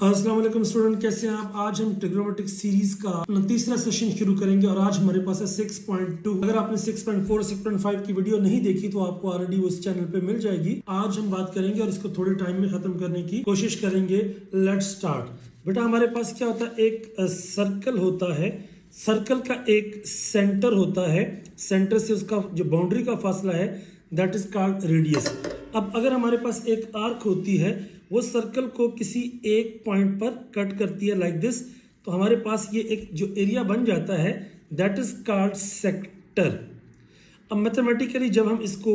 अस्सलाम वालेकुम स्टूडेंट, कैसे हैं आप। आज हम ट्रिग्नोमेट्रिक सीरीज का अपना तीसरा सेशन शुरू करेंगे और आज हमारे पास है 6.2। अगर आपने 6.4 और 6.5 की वीडियो नहीं देखी तो आपको ऑलरेडी उस चैनल पे मिल जाएगी। आज हम बात करेंगे और इसको थोड़े टाइम में खत्म करने की कोशिश करेंगे। Let's start. बेटा हमारे पास क्या होता है, एक सर्कल होता है, सर्कल का एक सेंटर होता है, सेंटर से उसका जो बाउंड्री का फासला है दैट इज कॉल्ड रेडियस। अब अगर हमारे पास एक आर्क होती है, वो सर्कल को किसी एक पॉइंट पर कट करती है लाइक दिस, तो हमारे पास ये एक जो एरिया बन जाता है दैट इज कॉल्ड सेक्टर। अब मैथमेटिकली जब हम इसको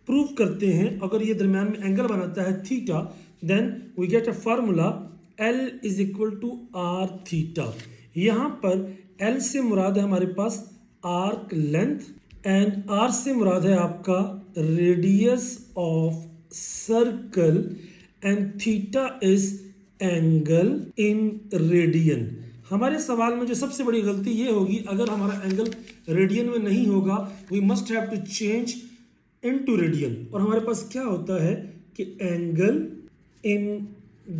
प्रूव करते हैं, अगर ये दरम्यान में एंगल बनाता है theta, then we get a formula L is equal to R theta. यहाँ पर L से मुराद है हमारे पास आर्क लेंथ एंड R से मुराद है आपका radius of circle and theta is angle in radian. हमारे सवाल में जो सबसे बड़ी गलती ये होगी, अगर हमारा एंगल रेडियन में नहीं होगा, we must have to change into radian. और हमारे पास क्या होता है कि angle in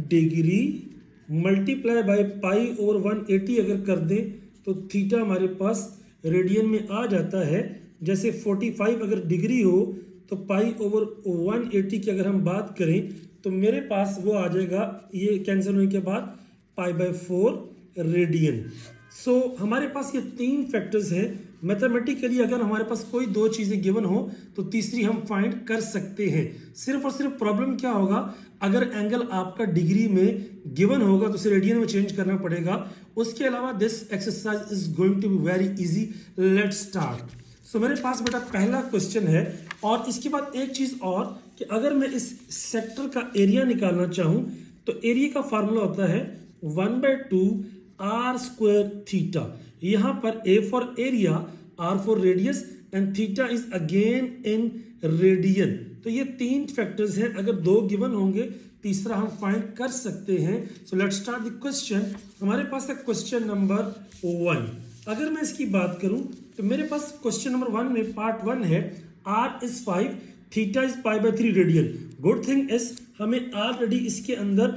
degree multiply by pi over 180 अगर कर दें तो थीटा हमारे पास रेडियन में आ जाता है। जैसे 45 अगर डिग्री हो तो पाई ओवर 180 की अगर हम बात करें तो मेरे पास वो आ जाएगा, ये कैंसिल होने के बाद पाई बाय 4 रेडियन। सो हमारे पास ये तीन फैक्टर्स हैं। मैथमेटिकली अगर हमारे पास कोई दो चीज़ें गिवन हो तो तीसरी हम फाइंड कर सकते हैं। सिर्फ और सिर्फ प्रॉब्लम क्या होगा, अगर एंगल आपका डिग्री में गिवन होगा तो उसे रेडियन में चेंज करना पड़ेगा। उसके अलावा this exercise is going to be very easy. Let's start. So मेरे पास बेटा पहला क्वेश्चन है, और इसके बाद एक चीज़ और कि अगर मैं इस सेक्टर का एरिया निकालना चाहूँ तो एरिया का फार्मूला होता है 1/2 आर स्क्वायर थीटा। यहाँ पर A for area, R for radius and theta is again in radian. तो ये तीन फैक्टर्स हैं, अगर दो गिवन होंगे तीसरा हम फाइंड कर सकते हैं। सो लेट्स स्टार्ट द क्वेश्चन। हमारे पास है क्वेश्चन नंबर 1। अगर मैं इसकी बात करूं तो मेरे पास क्वेश्चन नंबर 1 में पार्ट 1 है R is 5, theta is pi by 3 radian. Good thing is हमें ऑलरेडी इसके अंदर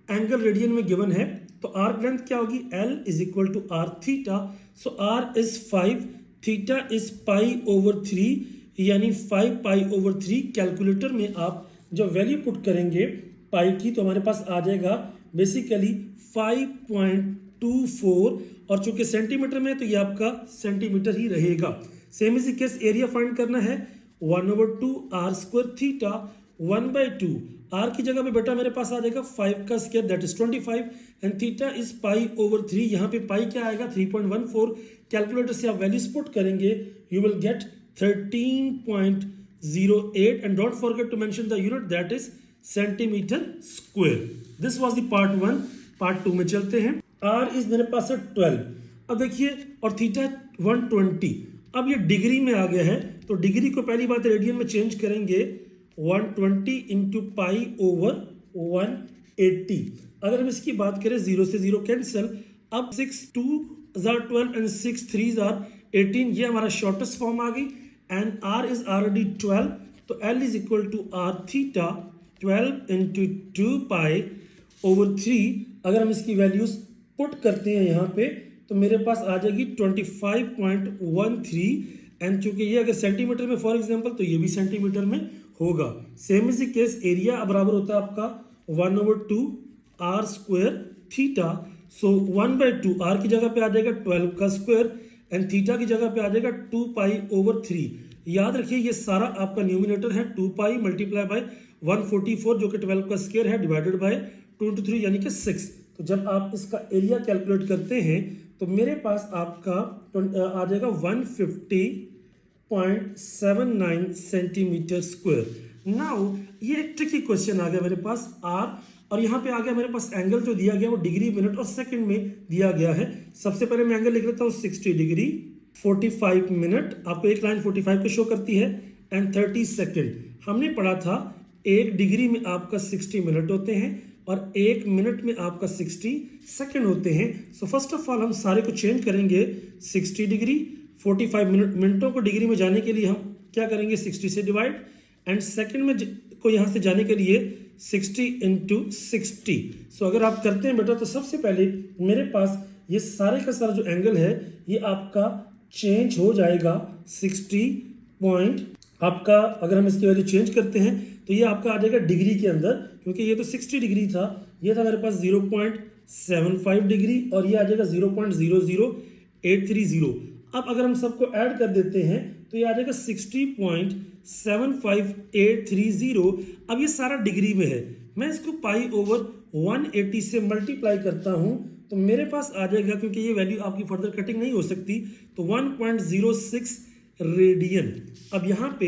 एंगल रेडियन में गिवन है, तो आर्क लेंथ क्या होगी, L is equal to R theta. So R is 5, theta is pi over 3, यानी 5 पाई ओवर 3। कैलकुलेटर में आप जब वैल्यू पुट करेंगे पाई की तो हमारे पास आ जाएगा बेसिकली 5.24, और चूंकि सेंटीमीटर में तो ये आपका सेंटीमीटर ही रहेगा। सेम इसी केस एरिया फाइंड करना है 1/2 आर स्क्वायर थीटा 1/2। आर की जगह पे बेटा मेरे पास आ जाएगा 5 का square that is 25 and theta is pi over 3। यहाँ पे पाई क्या आएगा 3.14। कैलकुलेटर से आप वैल्यूज पुट करेंगे, you will get 13.08 and don't forget to mention the unit that is centimetre square. This was the part 1। Part 2 में चलते हैं। आर इज मेरे पास है 12, अब देखिए, और थीटा 120। अब ये डिग्री में आ गया है तो डिग्री को पहली बात रेडियन में चेंज करेंगे, 120 इंटू पाई ओवर 180। अगर हम इसकी बात करें 0 से 0 कैंसिल। अब 6 2 12 एंड 6 3 18, ये हमारा शॉर्टेस्ट फॉर्म आ गई एंड आर इज ऑलरेडी 12, तो L is equal to R theta 12 into 2 pi over 3। अगर हम इसकी वैल्यूज पुट करते हैं यहाँ पे तो मेरे पास आ जाएगी 25.13 एंड चूंकि ये अगर सेंटीमीटर में फॉर एग्जांपल तो ये भी सेंटीमीटर में होगा। सेम इसी केस एरिया बराबर होता है आपका 1/2 R square theta. So 1/2 R की जगह पे आ जाएगा 12 का स्क्वायर एंड थीटा की जगह पे आ जाएगा 2 पाई ओवर 3। याद रखिए ये सारा आपका न्यूमिनेटर है 2 पाई मल्टीप्लाई बाय 144 जो कि 12 का स्क्वायर है डिवाइडेड बाय 2 into 3 यानी कि 6। तो जब आप इसका एरिया कैलकुलेट करते हैं तो मेरे पास आपका आ जाएगा 150.79 सेंटीमीटर स्क्वायर। नाउ ये एक ट्रिकी क्वेश्चन आ गया मेरे पास आर, और यहाँ पे आ गया मेरे पास एंगल जो दिया गया वो डिग्री मिनट और सेकंड में दिया गया है। सबसे पहले मैं एंगल लिख लेता हूँ 60 डिग्री 45 मिनट, आपको एक लाइन 45 को शो करती है एंड 30 सेकेंड। हमने पढ़ा था 1 डिग्री में आपका 60 मिनट होते हैं और 1 मिनट में आपका 60 सेकंड होते हैं। सो फर्स्ट ऑफ ऑल हम सारे को चेंज करेंगे 60 डिग्री 45 मिनटों को डिग्री में जाने के लिए हम क्या करेंगे 60 से डिवाइड, एंड सेकंड में को यहाँ से जाने के लिए 60 इंटू 60। सो अगर आप करते हैं बेटा तो सबसे पहले मेरे पास ये सारे का सारा जो एंगल है ये आपका चेंज हो जाएगा 60 पॉइंट। आपका अगर हम इसकी वैल्यू चेंज करते हैं तो ये आपका आ जाएगा डिग्री के अंदर, क्योंकि ये तो 60 डिग्री था, ये था मेरे पास 0.75 डिग्री और ये आ जाएगा 0.00830। अब अगर हम सबको ऐड कर देते हैं तो ये आ जाएगा 60.75830। अब ये सारा डिग्री में है, मैं इसको पाई ओवर 180 से मल्टीप्लाई करता हूं तो मेरे पास आ जाएगा, क्योंकि ये वैल्यू आपकी फर्दर कटिंग नहीं हो सकती, तो 1.06 रेडियन। अब यहाँ पे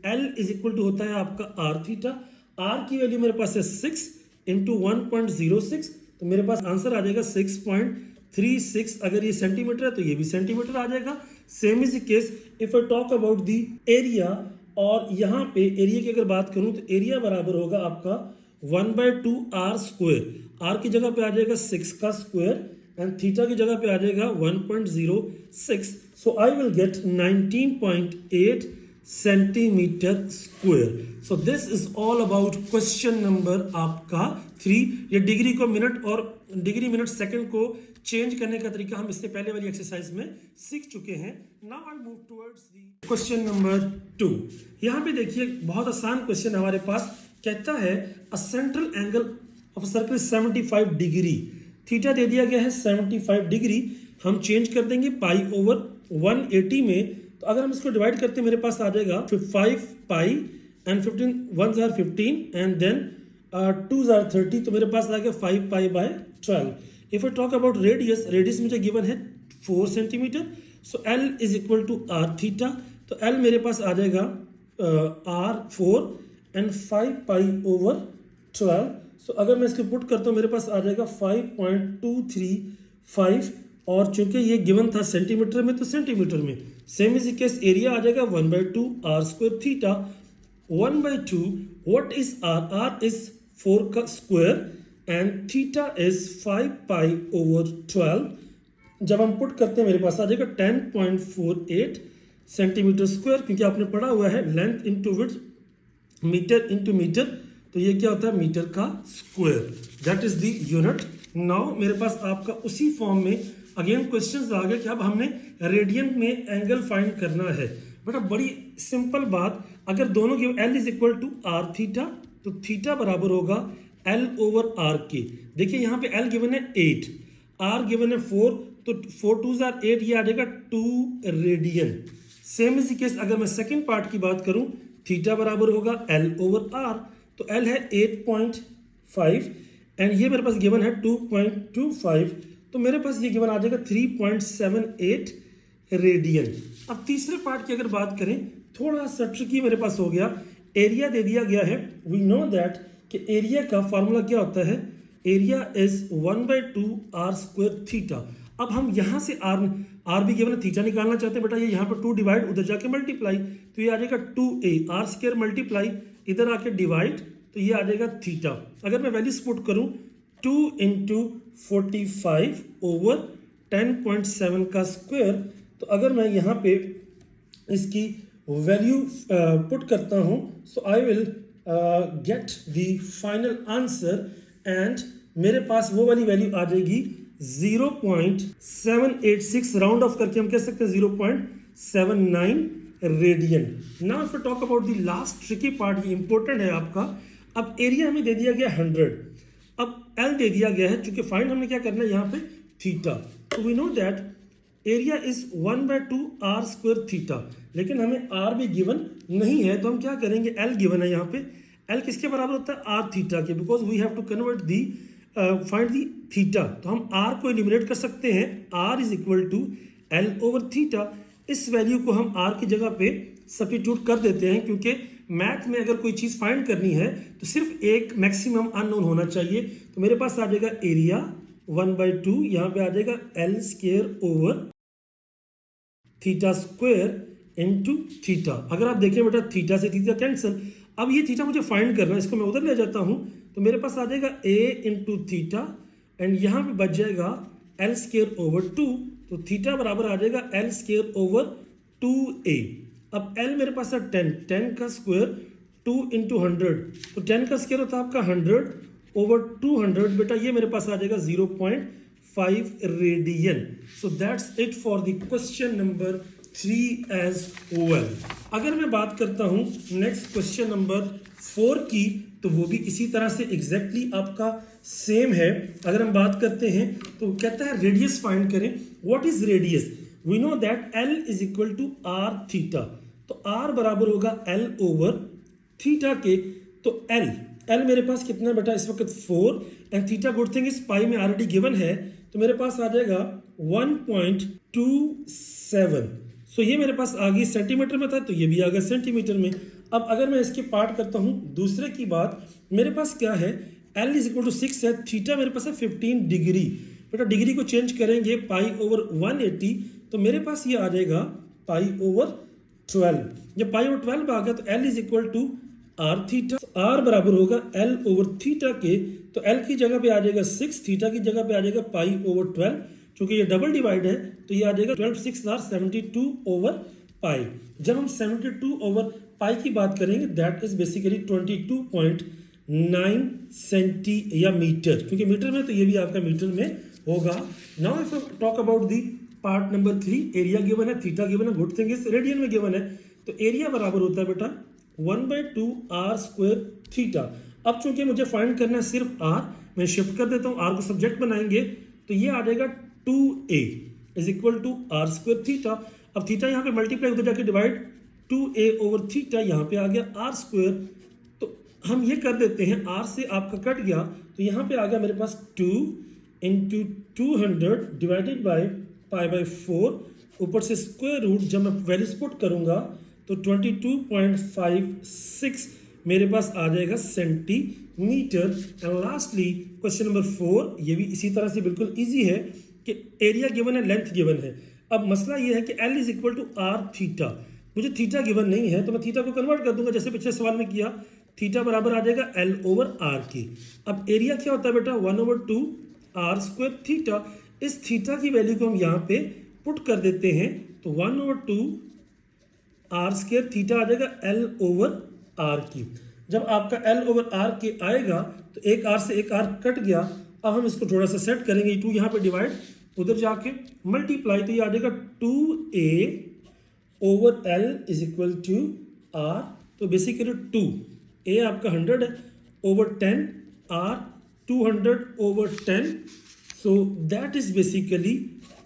L इज इक्वल टू होता है आपका आर थीटा। आर की वैल्यू मेरे पास है 6 इंटू 1.06, तो मेरे पास आंसर आ जाएगा 6.36। अगर ये सेंटीमीटर है तो ये भी सेंटीमीटर आ जाएगा। Same is case if I talk about the area, और यहाँ पे एरिया की अगर बात करूँ तो एरिया बराबर होगा आपका 1/2 आर स्क्वायर। आर की जगह पे आ जाएगा 6 का स्क्वायर एंड थीटा की जगह पे आ जाएगा 1.06। So I will get 19.8 centimetre square. So this is all about question number आपका 3। ये डिग्री को मिनट और डिग्री मिनट सेकंड को चेंज करने का तरीका हम इससे पहले वाली एक्सरसाइज में सीख चुके हैं। Now I move towards the question number 2। यहाँ पे देखिए बहुत आसान क्वेश्चन हमारे पास, कहता है a central angle of circle 75 degree. Theta दे दिया गया है 75 डिग्री, हम चेंज कर देंगे पाई ओवर 180 में। तो अगर हम इसको डिवाइड करते हैं मेरे पास आ जाएगा 5 pi and 15 1s are 15 and then 2s are 30, तो मेरे पास आ गया 5 pi by 12। If I talk about radius, radius मुझे गिवन है 4 centimetre, so L is equal to R theta. तो L मेरे पास आ जाएगा R4 एंड 5 पाई ओवर 12। सो अगर मैं इसको पुट करता हूँ मेरे पास आ जाएगा 5.235, और चूंकि ये गिवन था सेंटीमीटर में तो सेंटीमीटर में। सेम इज केस एरिया आ जाएगा 1/2 R square theta. 1/2 what is R? R is 4 का square and theta is 5 pi over 12। जब हम पुट करते हैं मेरे पास आ जाएगा 10.48 सेंटीमीटर स्क्वायर, क्योंकि आपने पढ़ा हुआ है length into width metre into metre, तो ये क्या होता है मीटर का square, that is the unit. Now मेरे पास आपका उसी फॉर्म में अगेन क्वेश्चंस आ गए कि अब हमने रेडियन में एंगल फाइंड करना है। बेटा बड़ी सिंपल बात, अगर दोनों की L is equal to R theta, तो थीटा बराबर होगा L ओवर आर के। देखिए यहाँ पे L गिवन है 8, R गिवन है 4, तो 4 2s are 8, ये आ जाएगा 2 रेडियन। सेम इज केस अगर मैं सेकेंड पार्ट की बात करूं, थीटा बराबर होगा L ओवर आर, तो L है 8.5 एंड ये मेरे पास गिवन है 2.25, तो मेरे पास ये गिवन आ जाएगा 3.78 रेडियन। अब तीसरे पार्ट की अगर बात करें, थोड़ा सा ट्रिकी मेरे पास हो गया। एरिया दे दिया गया है, वी नो दैट कि एरिया का फॉर्मूला क्या होता है, area is 1/2 R square theta. अब हम यहाँ से आर भी गिवन है, थीटा निकालना चाहते हैं बेटा, ये यहाँ पर 2 डिवाइड, उधर जाके मल्टीप्लाई, तो ये आ जाएगा 2a आर स्क्वायर मल्टीप्लाई, इधर आके डिवाइड, तो ये आ जाएगा थीटा। अगर मैं वैल्यूज पुट करूँ 2 इंटू 45 ओवर 10.7 का स्क्वायर, तो अगर मैं यहाँ पे इसकी वैल्यू पुट करता हूँ, so I will get the final answer and मेरे पास वो वाली वैल्यू आ जाएगी 0.786, राउंड ऑफ करके हम कह सकते हैं 0.79 radian. Now if I talk about the last tricky part, ये इंपॉर्टेंट है आपका। अब एरिया हमें दे दिया गया 100, अब L दे दिया गया है, चूंकि फाइंड हमने क्या करना है यहाँ पे थीटा, तो we know that area is 1/2 R square theta, लेकिन हमें R भी गिवन नहीं है, तो हम क्या करेंगे, L गिवन है यहाँ पे, L किसके बराबर होता है आर थीटा के, because we have to convert the find the theta, तो हम R को एलिमिनेट कर सकते हैं, R is equal to L over theta. इस वैल्यू को हम R की जगह पे सब्स्टिट्यूट कर देते हैं, क्योंकि मैथ में अगर कोई चीज़ फाइंड करनी है तो सिर्फ एक मैक्सिमम अननोन होना चाहिए। तो मेरे पास आ जाएगा एरिया 1/2, यहाँ पे आ जाएगा L square over theta square into theta. अगर आप देखें बेटा थीटा से थीटा कैंसिल, अब ये थीटा मुझे फाइंड करना है, इसको मैं उधर ले जाता हूँ, तो मेरे पास आ जाएगा a इंटू थीटा एंड यहाँ पे बच जाएगा L स्क्वायर ओवर 2, तो थीटा बराबर आ जाएगा L स्क्वायर ओवर 2a। अब L मेरे पास है 10 का स्क्वायर 2 इंटू 100, तो 10 का स्क्वायर होता है आपका 100/200, बेटा ये मेरे पास आ जाएगा 0.5 radian. So that's it for the question number 3 as well. अगर मैं बात करता हूं नेक्स्ट क्वेश्चन नंबर 4 की, तो वो भी इसी तरह से एग्जैक्टली आपका सेम है। अगर हम बात करते हैं तो कहता है रेडियस फाइंड करें। What is radius? We know that L is equal to R theta, तो R बराबर होगा L ओवर थीटा के। तो L मेरे पास कितना है बेटा इस वक्त 4, and theta good thing is pi में ऑलरेडी गिवन है, तो मेरे पास आ जाएगा 1.27। सो ये मेरे पास आ गई सेंटीमीटर में था, तो ये भी आ गया सेंटीमीटर में। अब अगर मैं इसके पार्ट करता हूं दूसरे की बात, मेरे पास क्या है, L इज इक्वल टू 6 है, थीटा मेरे पास है 15 डिग्री। बेटा डिग्री को चेंज करेंगे पाई ओवर 180, तो मेरे पास ये आ जाएगा पाई ओवर 12। जब पाई ओवर 12 आ गया तो L is equal to R theta, R बराबर होगा L ओवर थीटा के। तो L की जगह पे आ जाएगा 6, थीटा की जगह पे आ जाएगा पाई ओवर 12, क्योंकि ये डबल डिवाइड है तो ये आ जाएगा 12 6 72 ओवर पाई। जब हम 72 ओवर पाई की बात करेंगे दैट इज बेसिकली 22.9 सेंटी या मीटर, क्योंकि मीटर में तो ये भी आपका मीटर में होगा। Now if talk about the part number 3, area given है, थीटा गिवन है, गुड थिंग इज रेडियन में गिवन है, तो एरिया बराबर होता है बेटा 1/2 आर स्क्वायर थीटा। अब चूंकि मुझे फाइंड करना है सिर्फ आर, मैं शिफ्ट कर देता हूँ, आर को सब्जेक्ट बनाएंगे तो ये आ जाएगा 2a is equal to R square theta. अब थीटा यहाँ पे मल्टीप्लाई उधर जाके डिवाइड, 2a ओवर थीटा यहाँ पे आ गया आर स्क्वायर। तो हम ये कर देते हैं, आर से आपका कट गया तो यहाँ पे आ गया मेरे पास 2 into 200 divided by pi by 4, ऊपर से स्क्वायर रूट, जब मैं वैल्यूज पुट करूंगा तो 22.56 मेरे पास आ जाएगा centimetre. And lastly question number 4, ये भी इसी तरह से बिल्कुल इजी है कि एरिया गिवन है, लेंथ गिवन है। अब मसला ये है कि L is equal to R theta, मुझे थीटा गिवन नहीं है तो मैं थीटा को कन्वर्ट कर दूंगा जैसे पिछले सवाल में किया, थीटा बराबर आ जाएगा L ओवर आर की। अब एरिया क्या होता है बेटा 1/2 आर स्क्वायर थीटा। इस थीटा की वैल्यू को हम यहाँ पे पुट कर देते हैं तो 1/2 आर स्क्वायर थीटा आ जाएगा L ओवर आर की। जब आपका L ओवर आर के आएगा तो एक आर से एक आर कट गया। अब हम इसको थोड़ा सा सेट करेंगे, 2 यहाँ पे डिवाइड, उधर जाके मल्टीप्लाई, तो ये आ जाएगा 2a over L is equal to R. तो बेसिकली 2a आपका 100 है over 10 or 200 over 10, so that is basically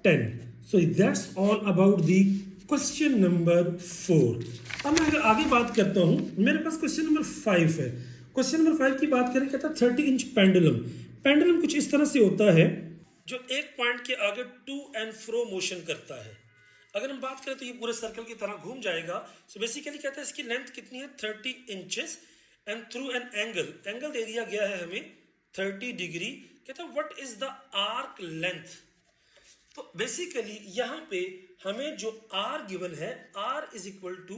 10. So that's all about the question number 4. अब मैं अगर आगे बात करता हूं, मेरे पास क्वेश्चन नंबर 5 है। क्वेश्चन नंबर 5 की बात करें, कहता है 30 इंच पेंडुलम। पेंडुलम कुछ इस तरह से होता है जो एक पॉइंट के आगे टू एंड फ्रो मोशन करता है। अगर हम बात करें तो ये पूरे सर्कल की तरह घूम जाएगा। सो बेसिकली कहता है इसकी लेंथ कितनी है 30 inches, and through an angle दे दिया गया है हमें 30 डिग्री। कहता है what is the arc length. तो बेसिकली यहाँ पे हमें जो आर गिवन है, R is equal to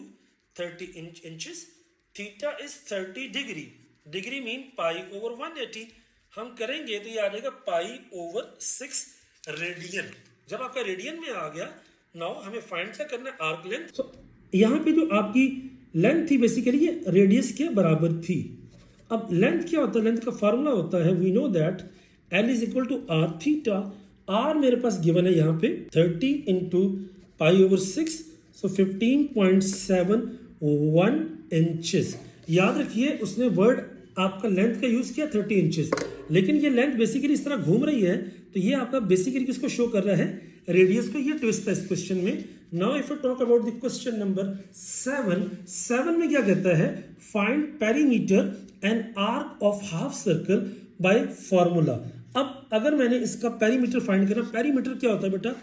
30 inches, theta is 30 degree, degree mean pi over 180। हम करेंगे तो ये आ जाएगा पाई ओवर 6 रेडियन। जब आपका रेडियन में आ गया, नाउ हमें फाइंड क्या करना है, आर्क लेंथ। तो यहाँ पे जो आपकी लेंथ थी बेसिकली ये रेडियस के बराबर थी। अब लेंथ क्या होता है, लेंथ का फार्मूला होता है, we know that L is equal to R theta. R मेरे पास गिवन है यहाँ पे 30 into pi over 6, so 15.71 inches. याद रखिए उसने वर्ड आपका लेंथ का यूज किया 30 इंचेस, लेकिन ये लेंथ बेसिकली इस तरह घूम रही है, तो ये आपका बेसिकली किसको शो कर रहा है, रेडियस को। ये ट्विस्ट है इस क्वेश्चन में। Now if you talk about the question number 7 में क्या कहता है, find perimeter and arc of half circle by formula. अब अगर मैंने इसका पेरीमीटर फाइंड करना, पेरीमीटर क्या होता है बेटा,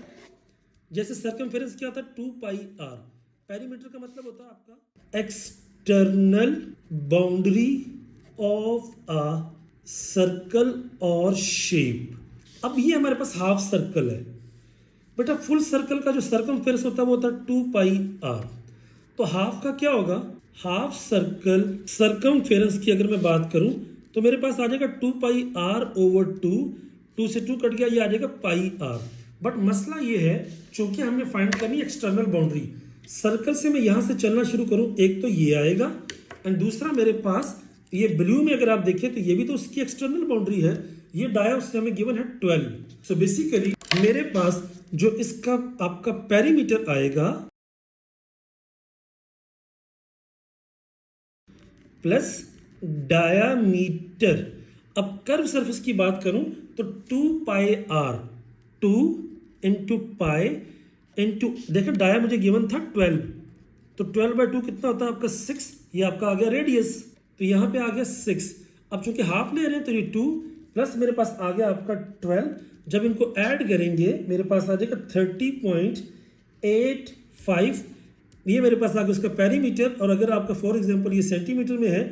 जैसे सर्कमफेरेंस क्या होता है 2 पाई आर, पेरीमीटर का मतलब होता है आपका external boundary of a circle और शेप। अब ये हमारे पास हाफ सर्कल है बेटा, फुल सर्कल का जो सर्कमफेरेंस होता है वो होता है 2 पाई आर। तो हाफ का क्या होगा, हाफ सर्कल सर्कमफेरेंस की अगर मैं बात करूं तो मेरे पास आ जाएगा 2 पाई आर ओवर 2 से 2 कट गया, ये आ जाएगा पाई आर। बट मसला ये है, चूंकि हमने फाइंड करनी एक्सटर्नल बाउंड्री, सर्कल से मैं यहां से चलना शुरू करूं, एक तो ये आएगा एंड दूसरा मेरे पास ये ब्लू में अगर आप देखें तो ये भी तो उसकी एक्सटर्नल बाउंड्री है, ये डाया उससे हमें गिवन है 12। सो बेसिकली मेरे पास जो इसका आपका पेरीमीटर आएगा प्लस डायामीटर। अब कर्व सरफेस की बात करूं तो 2 पाई आर, 2 इंटू पाई इंटू, देखो डाया मुझे गिवन था 12, तो 12/2 कितना होता है आपका 6, ये आपका आ गया रेडियस, तो यहाँ पे आ गया 6। अब चूंकि हाफ ले रहे हैं तो ये 2 प्लस मेरे पास आ गया आपका 12, जब इनको ऐड करेंगे मेरे पास आ जाएगा 30.85, ये मेरे पास आ गया उसका पेरीमीटर। और अगर आपका फॉर एग्जांपल ये सेंटीमीटर में है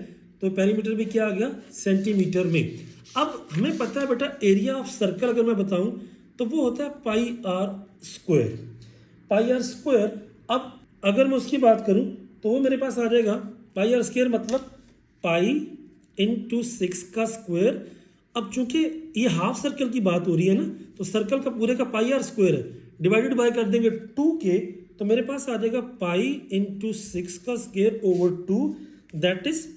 तो पेरीमीटर भी क्या आ गया, सेंटीमीटर में। अब हमें पता है बेटा एरिया ऑफ सर्कल अगर मैं बताऊं तो वो होता है pi R square, pi R square. अब अगर मैं उसकी बात करूं तो वो मेरे पास आ जाएगा पाई आर स्क्वायर मतलब पाई इंटू 6 का स्क्वायर। अब चूंकि ये हाफ सर्कल की बात हो रही है ना, तो सर्कल का पूरे का पाई आर स्क्वायर है, डिवाइडेड बाय कर देंगे 2 के, तो मेरे पास आ जाएगा पाई इंटू 6 का square over 2, that is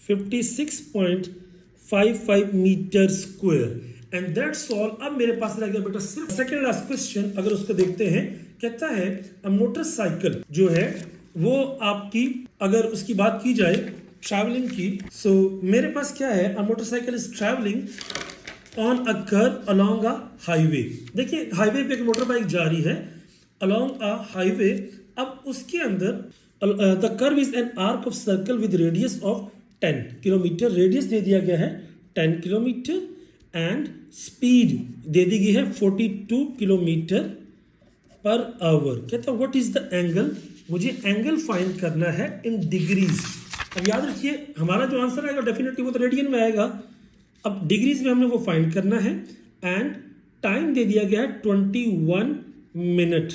56.55 metre square and that's all. अब मेरे पास रह गया बेटा सिर्फ सेकंड लास्ट क्वेश्चन, अगर उसको देखते हैं। कहता है मोटरसाइकिल जो है वो आपकी, अगर उसकी बात की जाए ट्रैवलिंग की, सो मेरे पास क्या है, a motorcycle is travelling on a curve along a highway. देखिए हाईवे पे एक मोटर बाइक जा रही है अलोंग अ हाईवे। अब उसके अंदर the curve is an arc of circle with radius of 10 kilometre, radius दे दिया गया है 10 किलोमीटर एंड स्पीड दे दी गई है 42 किलोमीटर पर आवर। कहता है व्हाट इज द एंगल, मुझे एंगल फाइंड करना है इन डिग्रीज। अब याद रखिए हमारा जो आंसर आएगा डेफिनेटली वो तो रेडियन में आएगा। अब डिग्रीज में हमने वो फाइंड करना है एंड टाइम दे दिया गया है 21 मिनट।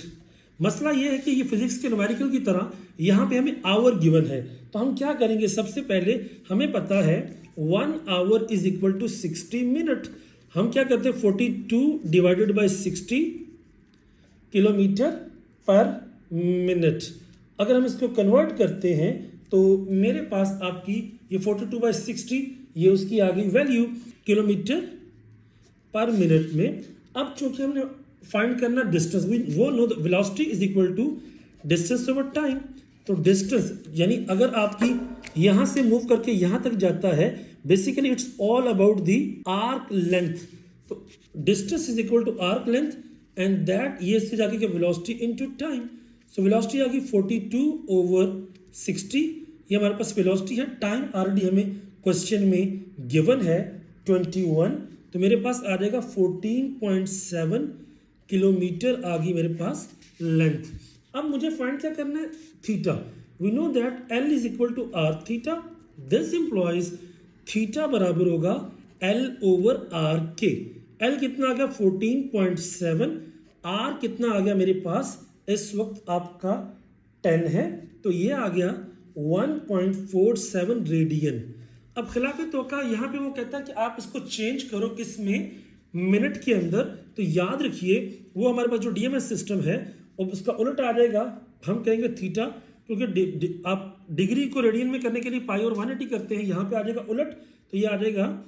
मसला ये है कि ये फिजिक्स के न्यूमेरिकल की तरह यहाँ पे हमें आवर गिवन है, तो हम क्या करेंगे, सबसे पहले हमें पता है 1 hour is equal to 60 minute. हम क्या करते हैं 42 divided by 60 kilometre per minute. अगर हम इसको कन्वर्ट करते हैं तो मेरे पास आपकी ये 42/60 ये उसकी आ गई वैल्यू किलोमीटर पर मिनट में। अब चूंकि हमने फाइंड करना डिस्टेंस, वो know the velocity is equal to distance over time. तो डिस्टेंस यानी अगर आपकी यहां से मूव करके यहां तक जाता है, basically it's all about the arc length. तो distance is equal to arc length and that ये से जाके के velocity into time. So velocity आ गई 42/60, ये हमारे पास वेलोसिटी है। टाइम ऑलरेडी हमें क्वेश्चन में गिवन है 21, तो मेरे पास आ जाएगा 14.7 किलोमीटर आ गई मेरे पास लेंथ। अब मुझे फाइंड क्या करना है, theta. We know that L is equal to R theta, this implies theta बराबर होगा एल ओवर आर के। एल कितना आ गया 14.7, आर कितना आ गया मेरे पास इस वक्त आपका 10 है, तो ये आ गया 1.47 रेडियन। अब खिलाफ तौका यहाँ पे वो कहता है कि आप इसको चेंज करो किस में, मिनट के अंदर। तो याद रखिए वो हमारे पास जो डीएमएस सिस्टम है और उसका उलट आ जाएगा, हम कहेंगे थीटा, क्योंकि आप डिग्री को रेडियन में करने के लिए पाई और 180 करते हैं, यहाँ पे आ जाएगा उलट, तो ये आ जाएगा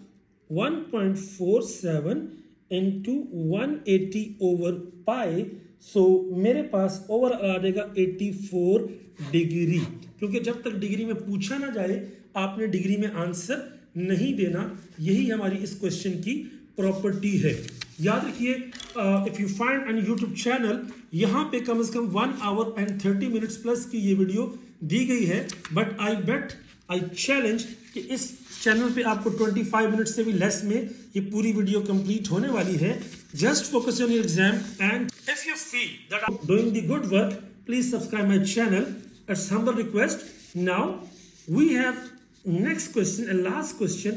1.47 इंटू 180 ओवर पाई। सो मेरे पास ओवर आ जाएगा 84 डिग्री, क्योंकि जब तक डिग्री में पूछा ना जाए आपने डिग्री में आंसर नहीं देना, यही हमारी इस क्वेश्चन की प्रॉपर्टी है। याद रखिए if you find an YouTube channel, यहाँ पे कम से कम 1 आवर एंड 30 मिनट्स प्लस की ये वीडियो दी गई है, but I bat I challenge कि इस चैनल पे आपको 25 मिनट से भी लेस में ये पूरी वीडियो कंप्लीट होने वाली है। Just focus on your exam and if you feel that I am doing the good work, please subscribe my channel, it's humble request. Now we have next question and last question.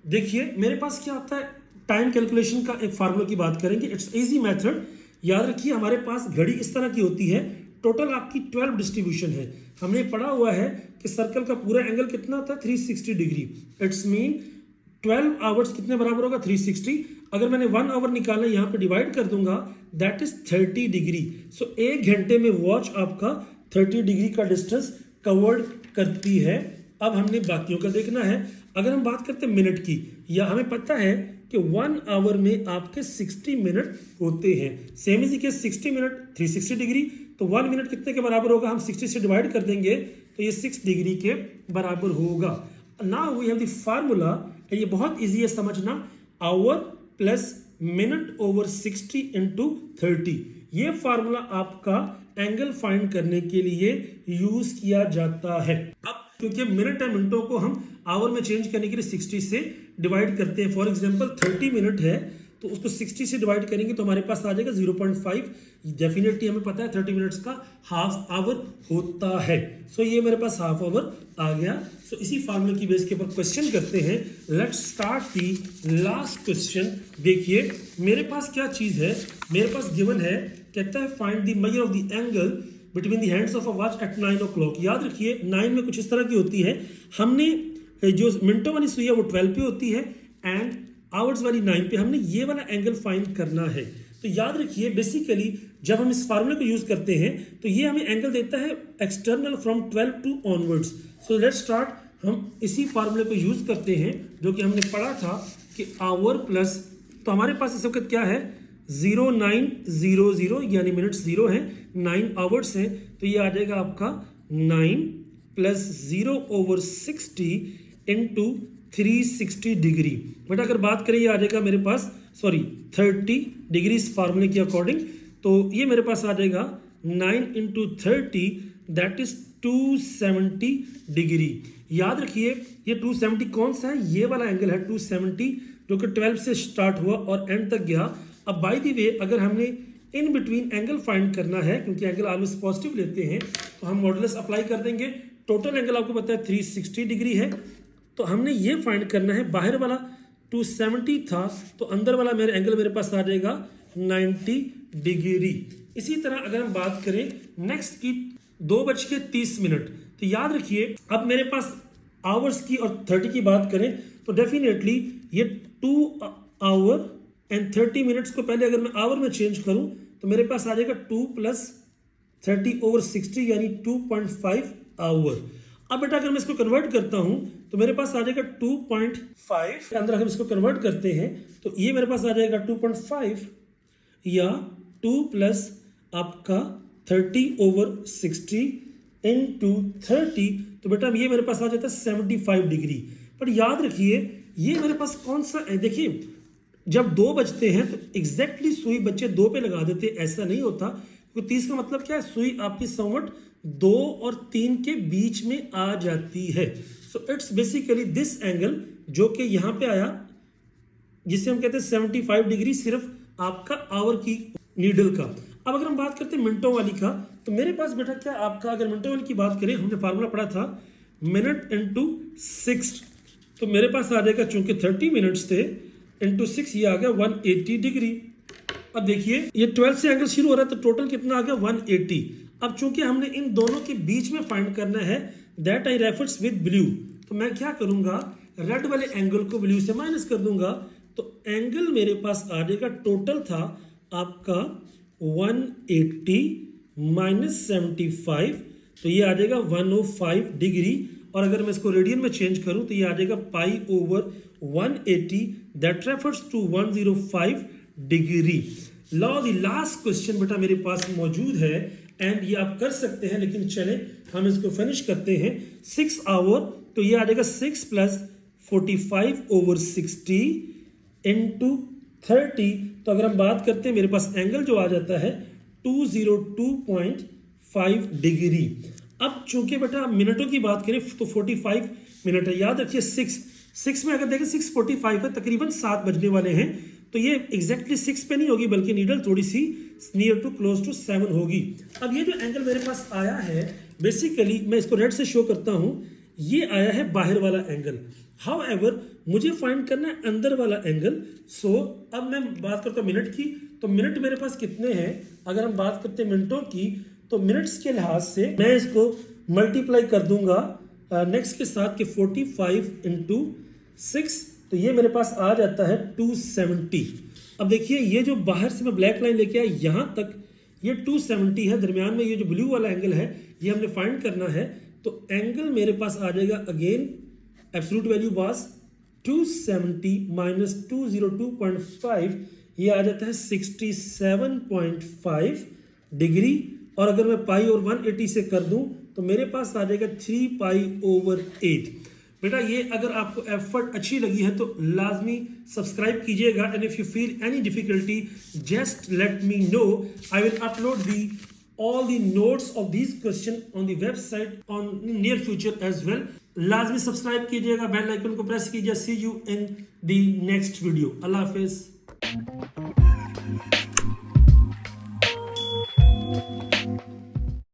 देखिए मेरे पास क्या होता है, time calculation का एक formula की बात करेंगे, इट्स इजी मेथड। याद रखिए हमारे पास घड़ी इस तरह की होती है, टोटल आपकी 12 डिस्ट्रीब्यूशन है। हमने पढ़ा हुआ है कि सर्कल का पूरा एंगल कितना होता है 360 डिग्री, इट्स मीन 12 आवर्स कितने बराबर होगा 360। अगर मैंने 1 आवर निकालना यहाँ पे डिवाइड कर दूंगा, दैट इज 30 डिग्री। सो 1 घंटे में वॉच आपका 30 डिग्री का डिस्टेंस कवर्ड करती है। अब हमने बाकियों का देखना है। अगर हम बात करते हैं मिनट की, या हमें पता है कि 1 आवर में आपके 60 मिनट होते हैं। सेम इज के 60 मिनट 360 डिग्री, तो 1 मिनट कितने के बराबर होगा? हम 60 से डिवाइड कर देंगे तो ये 6 डिग्री के बराबर होगा। Now we have the formula, ये बहुत इजी है समझना, hour plus minute over 60 into 30। ये फार्मूला आपका एंगल फाइंड करने के लिए यूज किया जाता है। अब क्योंकि मिनट है, मिनटों को हम आवर में चेंज करने के लिए 60 से डिवाइड करते हैं। फॉर एग्जांपल 30 मिनट है तो उसको 60 से डिवाइड करेंगे तो हमारे पास आ जाएगा 0.5। डेफिनेटली हमें पता है 30 मिनट्स का हाफ आवर होता है। सो ये मेरे पास हाफ आवर आ गया। सो इसी फार्मूले की बेस के ऊपर क्वेश्चन करते हैं। Let's start the last question. देखिए मेरे पास क्या चीज है, मेरे पास गिवन है, कहता है find the measure of the angle between the hands of a watch at 9 o'clock। याद रखिए 9 में कुछ इस तरह की होती है। हमने जो मिनटों वाली सुई है वो 12 पे होती है एंड आवर्स वाली 9 पे। हमने ये वाला एंगल फाइंड करना है। तो याद रखिए बेसिकली जब हम इस फार्मूले को यूज करते हैं तो ये हमें एंगल देता है external from 12 to onwards. So let's start, हम इसी फार्मूले को यूज करते हैं जो कि हमने पढ़ा था कि आवर प्लस, तो हमारे पास इस वक्त क्या है 0900 यानी मिनट्स 0 है, 9 आवर्स हैं, तो ये आ जाएगा आपका 9 प्लस 0/60 इंटू 360 डिग्री। बट अगर बात करें ये आ जाएगा मेरे पास 30 डिग्री इस फार्मूले के अकॉर्डिंग, तो ये मेरे पास आ जाएगा 9 इंटू 30 दैट इज 270 डिग्री। याद रखिए ये 270 कौन सा है? ये वाला एंगल है 270 जो कि 12 से स्टार्ट हुआ और एंड तक गया। अब बाय द वे अगर हमने इन बिटवीन एंगल फाइंड करना है, क्योंकि एंगल ऑलवेज पॉजिटिव लेते हैं, तो हम मॉडुलस अप्लाई कर देंगे। टोटल एंगल आपको पता है 360 डिग्री है, तो हमने ये फाइंड करना है। बाहर वाला 270 था तो अंदर वाला मेरे एंगल मेरे पास आ जाएगा 90 डिग्री। इसी तरह अगर हम बात करें नेक्स्ट की 2:30, तो याद रखिए अब मेरे पास आवर्स की और 30 की बात करें तो डेफिनेटली ये 2 आवर एंड 30 मिनट्स को पहले अगर मैं आवर में चेंज करूं तो मेरे पास आ जाएगा 2 प्लस 30/60 यानी 2.5 आवर। अब बेटा अगर मैं इसको कन्वर्ट करता हूं तो मेरे पास आ जाएगा 2.5 के अंदर अगर इसको कन्वर्ट करते हैं तो ये मेरे पास आ जाएगा 2.5 या 2 प्लस आपका 30/60 इंटू 30, तो बेटा ये मेरे पास आ जाता है 75 डिग्री। पर याद रखिए ये मेरे पास कौन सा है, देखिए जब 2 बजते हैं तो एग्जैक्टली सुई बच्चे 2 पे लगा देते, ऐसा नहीं होता। क्योंकि 30 का मतलब क्या है, सुई आपकी समवट 2 और 3 के बीच में आ जाती है। So it's basically this angle जो कि यहाँ पे आया जिसे हम कहते हैं 75 डिग्री, सिर्फ आपका आवर की नीडल का। अब अगर हम बात करते हैं मिनटों वाली का, तो मेरे पास बेटा क्या आपका, अगर मिनटों वाली की बात करें, हमने फार्मूला पढ़ा था मिनट इंटू 6, तो मेरे पास आ जाएगा चूंकि 30 मिनट्स थे इंटू 6, ये आ गया 180 डिग्री। अब देखिए ये 12 से एंगल शुरू हो रहा है तो टोटल कितना आ गया 180। अब चूंकि हमने इन दोनों के बीच में फाइंड करना है, that I refers with blue, तो मैं क्या करूंगा, रेड वाले एंगल को ब्लू से माइनस कर दूंगा, तो एंगल मेरे पास आ जाएगा, टोटल था आपका 180 माइनस 75, तो ये आ जाएगा 105 डिग्री। और अगर मैं इसको रेडियन में चेंज करूं तो ये आ जाएगा π/180 that refers to 105 degree. Now the last question बेटा मेरे पास मौजूद है एंड ये आप कर सकते हैं, लेकिन चले हम इसको फिनिश करते हैं। 6 आवर, तो ये आ जाएगा 6 प्लस 45/60 इंटू 30, तो अगर हम बात करते हैं मेरे पास एंगल जो आ जाता है 202.5 डिग्री। अब चूंकि बेटा मिनटों की बात करें तो 45 मिनट है। याद रखिए 6 में अगर देखें 6:45 है, तकरीबन 7 बजने वाले हैं, तो ये एग्जैक्टली 6 पे नहीं होगी बल्कि नीडल थोड़ी सी नियर टू क्लोज टू 7 होगी। अब ये जो एंगल मेरे पास आया है, बेसिकली मैं इसको रेड से शो करता हूं, ये आया है बाहर वाला एंगल। हाउएवर मुझे फाइंड करना है अंदर वाला एंगल। सो अब मैं बात करता हूं मिनट की, तो मिनट मेरे पास कितने हैं, अगर हम बात करते हैं मिनटों की, तो मिनट्स के लिहाज से मैं इसको मल्टीप्लाई कर दूंगा नेक्स्ट के साथ कि 45 इंटू 6, तो ये मेरे पास आ जाता है 270। अब देखिए ये जो बाहर से मैं ब्लैक लाइन लेके आया यहाँ तक ये 270 है, दरमियान में ये जो ब्लू वाला एंगल है ये हमने फाइंड करना है। तो एंगल मेरे पास आ जाएगा again, absolute value was 270 minus 202.5, ये आ जाता है 67.5 डिग्री। और अगर मैं पाई और 180 से कर दूं तो मेरे पास आ जाएगा 3 पाई ओवर 8। बेटा ये अगर आपको एफर्ट अच्छी लगी है तो लाजमी सब्सक्राइब कीजिएगा, and if you feel any difficulty just let me know, I will upload the all the notes of these question on the website on near future as well. लाजमी सब्सक्राइब कीजिएगा, bell icon को press कीजिए। See you in the next video. अल्लाह हाफिज।